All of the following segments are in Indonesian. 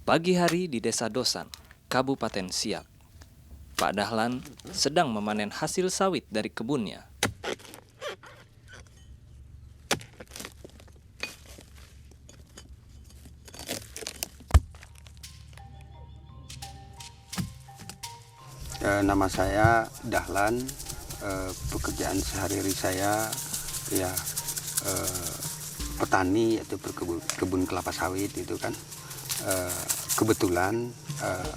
Pagi hari di Desa Dosan, Kabupaten Siak, Pak Dahlan sedang memanen hasil sawit dari kebunnya. Nama saya Dahlan. Pekerjaan sehari-hari saya ya petani atau kebun kelapa sawit itu kan. Kebetulan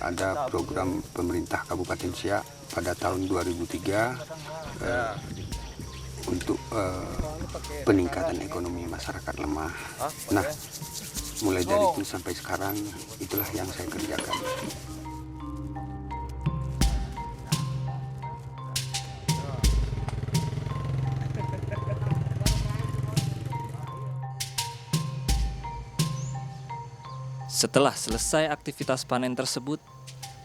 ada program pemerintah Kabupaten Siak pada tahun 2003 untuk peningkatan ekonomi masyarakat lemah. Nah, mulai dari itu sampai sekarang itulah yang saya kerjakan. Setelah selesai aktivitas panen tersebut,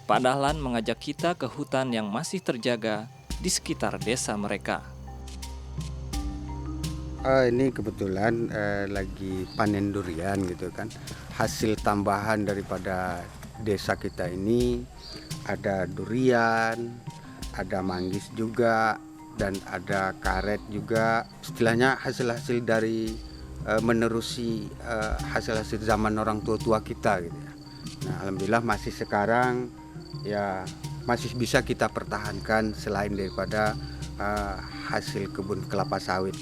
Pak Dahlan mengajak kita ke hutan yang masih terjaga di sekitar desa mereka. Ini kebetulan lagi panen durian gitu kan. Hasil tambahan daripada desa kita ini ada durian, ada manggis juga, dan ada karet juga. Istilahnya hasil-hasil dari menerusi hasil-hasil zaman orang tua-tua kita gitu ya. Nah, alhamdulillah masih sekarang ya masih bisa kita pertahankan selain daripada hasil kebun kelapa sawit.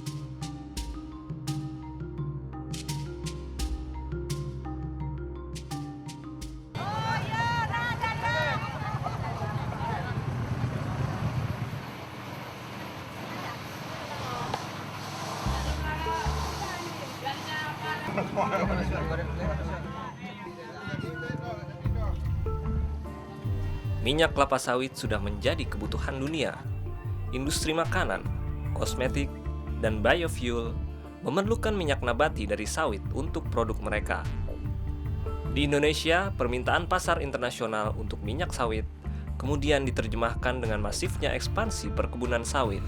Minyak kelapa sawit sudah menjadi kebutuhan dunia. Industri makanan, kosmetik, dan biofuel memerlukan minyak nabati dari sawit untuk produk mereka. Di Indonesia, permintaan pasar internasional untuk minyak sawit kemudian diterjemahkan dengan masifnya ekspansi perkebunan sawit,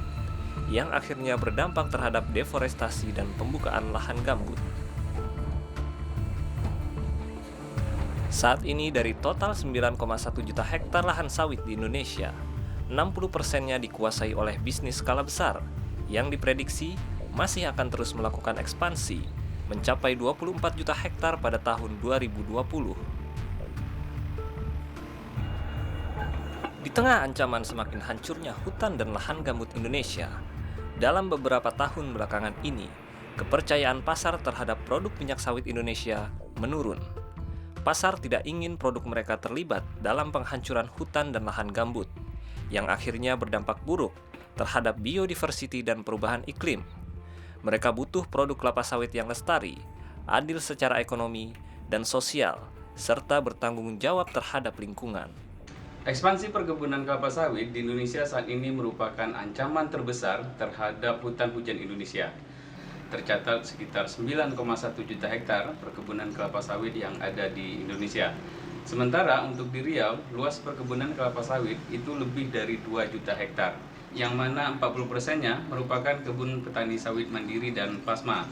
yang akhirnya berdampak terhadap deforestasi dan pembukaan lahan gambut. Saat ini dari total 9,1 juta hektar lahan sawit di Indonesia, 60%-nya dikuasai oleh bisnis skala besar yang diprediksi masih akan terus melakukan ekspansi, mencapai 24 juta hektar pada tahun 2020. Di tengah ancaman semakin hancurnya hutan dan lahan gambut Indonesia, dalam beberapa tahun belakangan ini, kepercayaan pasar terhadap produk minyak sawit Indonesia menurun. Pasar tidak ingin produk mereka terlibat dalam penghancuran hutan dan lahan gambut, yang akhirnya berdampak buruk terhadap biodiversity dan perubahan iklim. Mereka butuh produk kelapa sawit yang lestari, adil secara ekonomi dan sosial, serta bertanggung jawab terhadap lingkungan. Ekspansi perkebunan kelapa sawit di Indonesia saat ini merupakan ancaman terbesar terhadap hutan hujan Indonesia. Tercatat sekitar 9,1 juta hektar perkebunan kelapa sawit yang ada di Indonesia. Sementara untuk di Riau, luas perkebunan kelapa sawit itu lebih dari 2 juta hektar, yang mana 40%-nya merupakan kebun petani sawit mandiri dan plasma.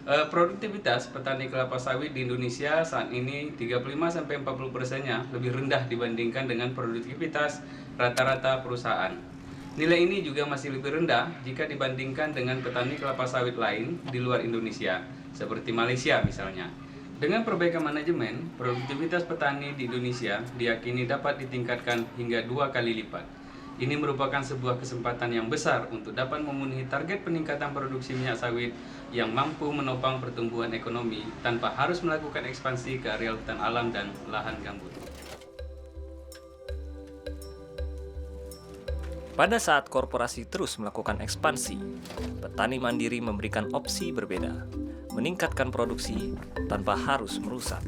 Produktivitas petani kelapa sawit di Indonesia saat ini 35-40%-nya lebih rendah dibandingkan dengan produktivitas rata-rata perusahaan. Nilai ini juga masih lebih rendah jika dibandingkan dengan petani kelapa sawit lain di luar Indonesia, seperti Malaysia misalnya. Dengan perbaikan manajemen, produktivitas petani di Indonesia diyakini dapat ditingkatkan hingga 2 kali lipat. Ini merupakan sebuah kesempatan yang besar untuk dapat memenuhi target peningkatan produksi minyak sawit yang mampu menopang pertumbuhan ekonomi tanpa harus melakukan ekspansi ke area hutan alam dan lahan gambut. Pada saat korporasi terus melakukan ekspansi, petani mandiri memberikan opsi berbeda, meningkatkan produksi tanpa harus merusak.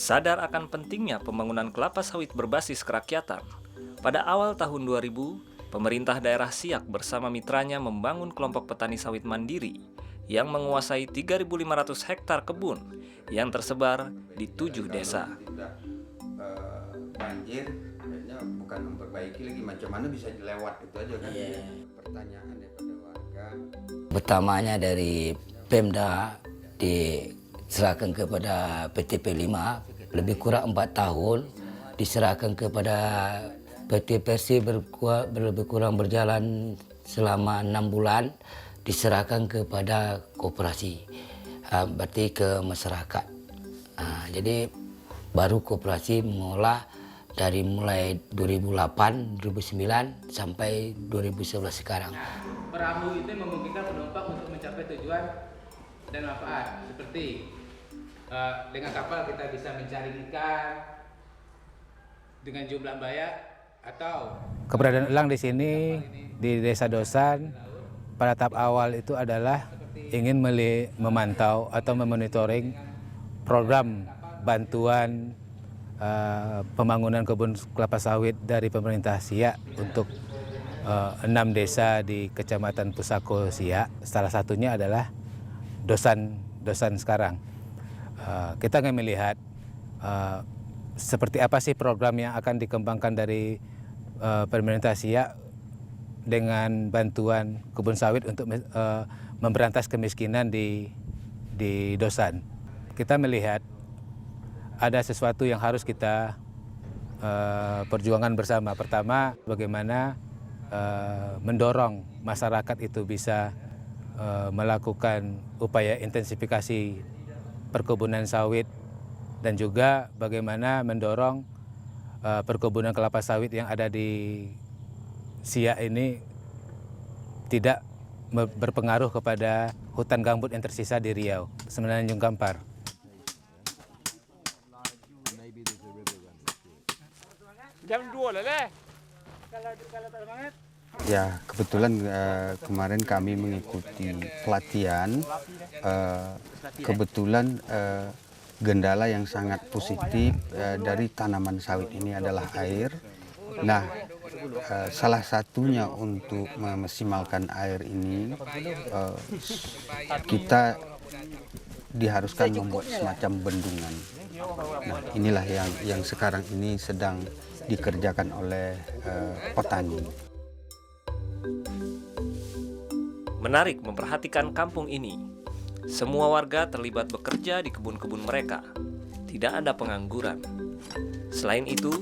Sadar akan pentingnya pembangunan kelapa sawit berbasis kerakyatan, pada awal tahun 2000, pemerintah daerah Siak bersama mitranya membangun kelompok petani sawit mandiri yang menguasai 3.500 hektar kebun yang tersebar di 7 desa. Banjir, akhirnya bukan memperbaiki lagi, macam mana bisa lewat itu aja kan? Pertanyaan daripada warga. Pertamanya dari Pemda diserahkan kepada PT P5, lebih kurang 4 tahun diserahkan kepada PT Persi, lebih kurang berjalan selama 6 bulan, diserahkan kepada koperasi, berarti ke masyarakat. Jadi baru koperasi mengolah dari mulai 2008, 2009 sampai 2011 sekarang. Perahu itu memungkinkan penumpang untuk mencapai tujuan dan manfaat, seperti dengan kapal kita bisa mencari ikan dengan jumlah banyak, atau keberadaan elang di sini di Desa Dosan pada tahap awal itu adalah ingin memantau atau memonitoring program bantuan pembangunan kebun kelapa sawit dari pemerintah Siak untuk 6 desa di Kecamatan Pusako Siak. Salah satunya adalah Dosan sekarang. Kita akan melihat seperti apa sih program yang akan dikembangkan dari pemerintah Siak dengan bantuan kebun sawit untuk memberantas kemiskinan di Dosan. Kita melihat ada sesuatu yang harus kita perjuangkan bersama. Pertama, bagaimana mendorong masyarakat itu bisa melakukan upaya intensifikasi perkebunan sawit, dan juga bagaimana mendorong perkebunan kelapa sawit yang ada di Siak ini tidak berpengaruh kepada hutan gambut yang tersisa di Riau, Semenanjung Kampar. jam 2 lah. Ya, kebetulan kemarin kami mengikuti pelatihan. Kebetulan gendala yang sangat positif dari tanaman sawit ini adalah air. Nah, salah satunya untuk memaksimalkan air ini, kita diharuskan membuat semacam bendungan. Nah, inilah yang sekarang ini sedang dikerjakan oleh petani. Menarik memperhatikan kampung ini. Semua warga terlibat bekerja di kebun-kebun mereka. Tidak ada pengangguran. Selain itu,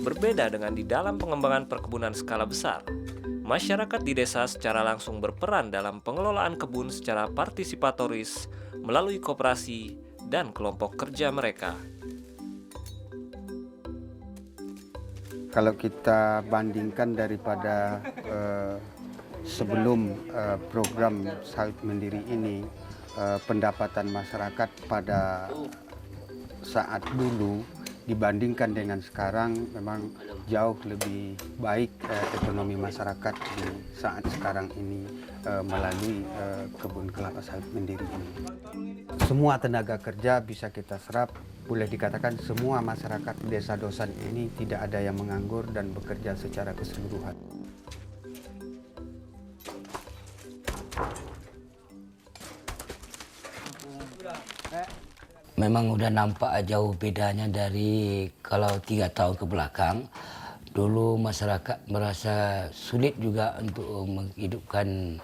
berbeda dengan di dalam pengembangan perkebunan skala besar, masyarakat di desa secara langsung berperan dalam pengelolaan kebun secara partisipatoris melalui koperasi dan kelompok kerja mereka. Kalau kita bandingkan daripada sebelum program sawit mandiri ini, pendapatan masyarakat pada saat dulu dibandingkan dengan sekarang memang jauh lebih baik ekonomi masyarakat di saat sekarang ini melalui kebun kelapa sawit mandiri ini. Semua tenaga kerja bisa kita serap. Boleh dikatakan semua masyarakat Desa Dosan ini tidak ada yang menganggur dan bekerja secara keseluruhan. Memang udah nampak jauh bedanya dari kalau 3 tahun ke belakang. Dulu masyarakat merasa sulit juga untuk menghidupkan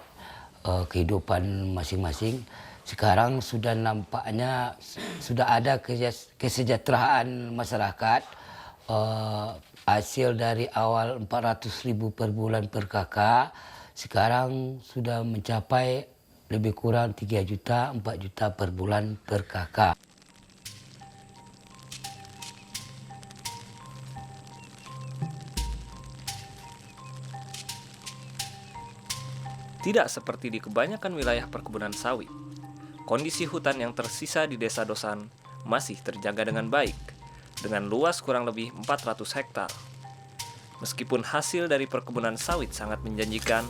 kehidupan masing-masing. Sekarang sudah nampaknya sudah ada kesejahteraan masyarakat. Hasil dari awal 400.000 per bulan per kakak, sekarang sudah mencapai lebih kurang 3 juta, 4 juta per bulan per kakak. Tidak seperti di kebanyakan wilayah perkebunan sawit, kondisi hutan yang tersisa di Desa Dosan masih terjaga dengan baik, dengan luas kurang lebih 400 hektar. Meskipun hasil dari perkebunan sawit sangat menjanjikan,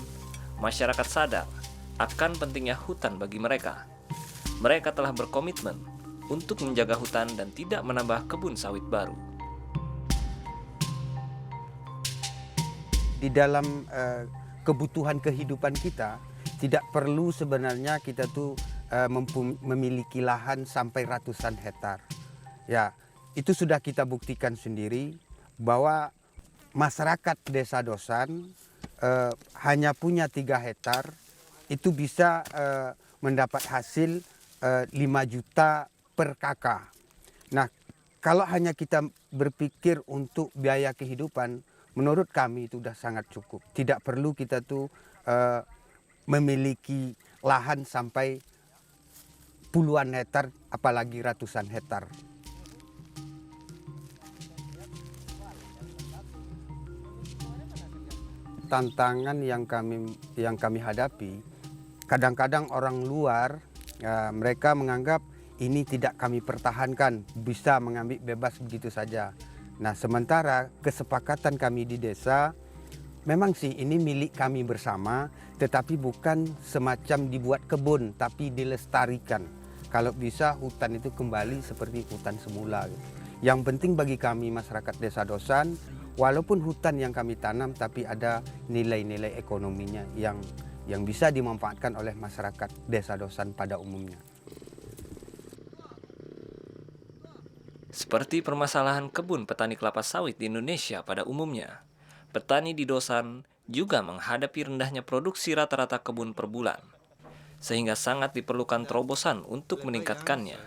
masyarakat sadar akan pentingnya hutan bagi mereka. Mereka telah berkomitmen untuk menjaga hutan dan tidak menambah kebun sawit baru. Di dalam kebutuhan kehidupan kita, tidak perlu sebenarnya kita tuh memiliki lahan sampai ratusan hektar. Ya, itu sudah kita buktikan sendiri bahwa masyarakat Desa Dosan hanya punya 3 hektar, itu bisa mendapat hasil 5 juta per kakak. Nah, kalau hanya kita berpikir untuk biaya kehidupan, menurut kami itu sudah sangat cukup. Tidak perlu kita tuh memiliki lahan sampai puluhan hektar, apalagi ratusan hektar. Tantangan yang kami hadapi, kadang-kadang orang luar mereka menganggap ini tidak kami pertahankan, bisa mengambil bebas begitu saja. Nah, sementara kesepakatan kami di desa, memang sih ini milik kami bersama, tetapi bukan semacam dibuat kebun, tapi dilestarikan. Kalau bisa hutan itu kembali seperti hutan semula. Yang penting bagi kami masyarakat Desa Dosan, walaupun hutan yang kami tanam, tapi ada nilai-nilai ekonominya yang bisa dimanfaatkan oleh masyarakat Desa Dosan pada umumnya. Seperti permasalahan kebun petani kelapa sawit di Indonesia pada umumnya, petani di Dosan juga menghadapi rendahnya produksi rata-rata kebun per bulan, sehingga sangat diperlukan terobosan untuk meningkatkannya.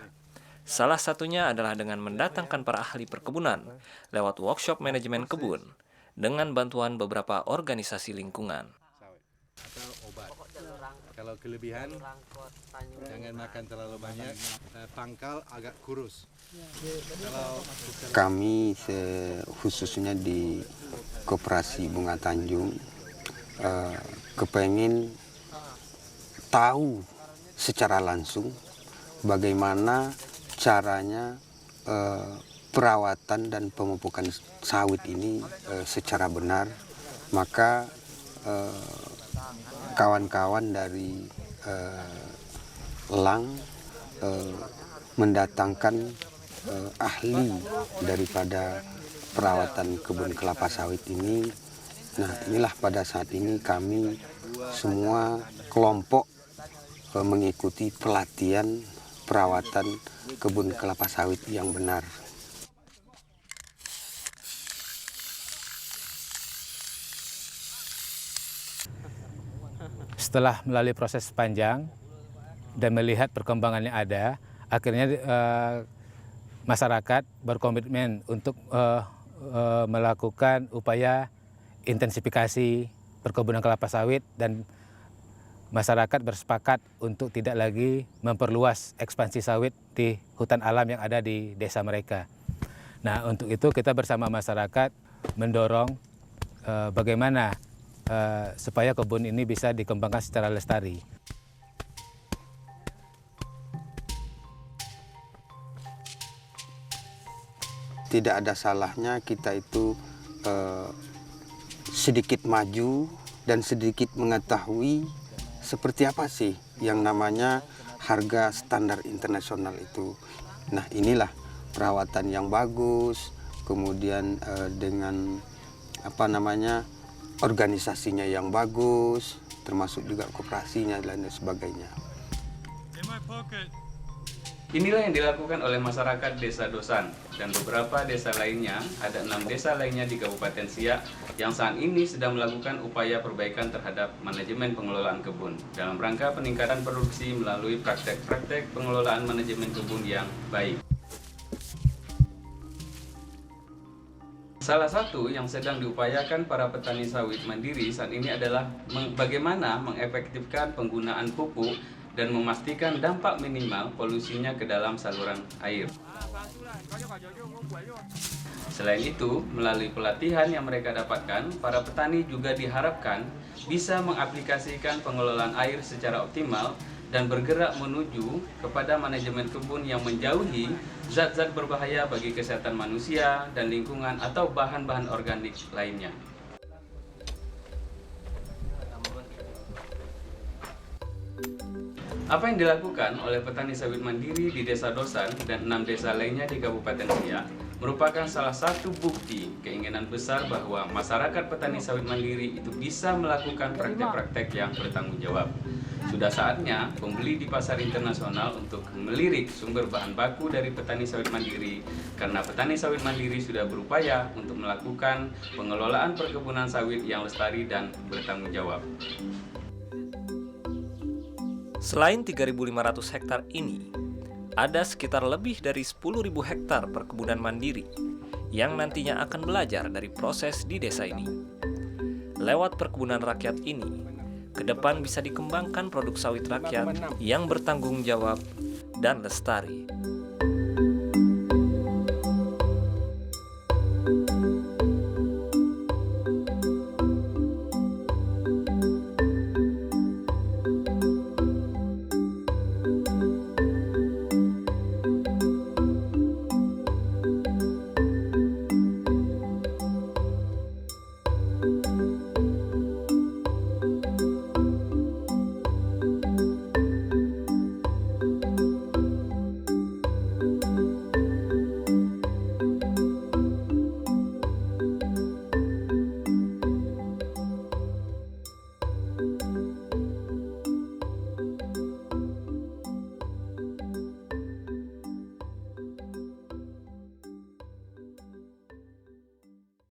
Salah satunya adalah dengan mendatangkan para ahli perkebunan lewat workshop manajemen kebun dengan bantuan beberapa organisasi lingkungan. Atau obat. Kalau kelebihan, jangan makan terlalu banyak, pangkal agak kurus. Kami khususnya di Koperasi Bunga Tanjung kepengen tahu secara langsung bagaimana caranya perawatan dan pemupukan sawit ini secara benar. Maka kawan-kawan dari LANG mendatangkan ahli daripada perawatan kebun kelapa sawit ini. Nah, inilah pada saat ini kami semua kelompok mengikuti pelatihan perawatan kebun kelapa sawit yang benar. Setelah melalui proses panjang dan melihat perkembangan yang ada, akhirnya masyarakat berkomitmen untuk melakukan upaya intensifikasi perkebunan kelapa sawit, dan masyarakat bersepakat untuk tidak lagi memperluas ekspansi sawit di hutan alam yang ada di desa mereka. Nah, untuk itu kita bersama masyarakat mendorong bagaimana supaya kebun ini bisa dikembangkan secara lestari. Tidak ada salahnya kita itu sedikit maju dan sedikit mengetahui seperti apa sih yang namanya harga standar internasional itu. Nah, inilah perawatan yang bagus, kemudian dengan organisasinya yang bagus, termasuk juga koperasinya dan sebagainya. Inilah yang dilakukan oleh masyarakat Desa Dosan dan beberapa desa lainnya. Ada 6 desa lainnya di Kabupaten Siak yang saat ini sedang melakukan upaya perbaikan terhadap manajemen pengelolaan kebun dalam rangka peningkatan produksi melalui praktek-praktek pengelolaan manajemen kebun yang baik. Salah satu yang sedang diupayakan para petani sawit mandiri saat ini adalah bagaimana mengefektifkan penggunaan pupuk dan memastikan dampak minimal polusinya ke dalam saluran air. Selain itu, melalui pelatihan yang mereka dapatkan, para petani juga diharapkan bisa mengaplikasikan pengelolaan air secara optimal dan bergerak menuju kepada manajemen kebun yang menjauhi zat-zat berbahaya bagi kesehatan manusia dan lingkungan atau bahan-bahan organik lainnya. Apa yang dilakukan oleh petani sawit mandiri di Desa Dosan dan 6 desa lainnya di Kabupaten Siak merupakan salah satu bukti keinginan besar bahwa masyarakat petani sawit mandiri itu bisa melakukan praktek-praktek yang bertanggung jawab. Sudah saatnya pembeli di pasar internasional untuk melirik sumber bahan baku dari petani sawit mandiri, karena petani sawit mandiri sudah berupaya untuk melakukan pengelolaan perkebunan sawit yang lestari dan bertanggung jawab. Selain 3.500 hektar ini, ada sekitar lebih dari 10.000 hektar perkebunan mandiri yang nantinya akan belajar dari proses di desa ini. Lewat perkebunan rakyat ini, ke depan bisa dikembangkan produk sawit rakyat yang bertanggung jawab dan lestari.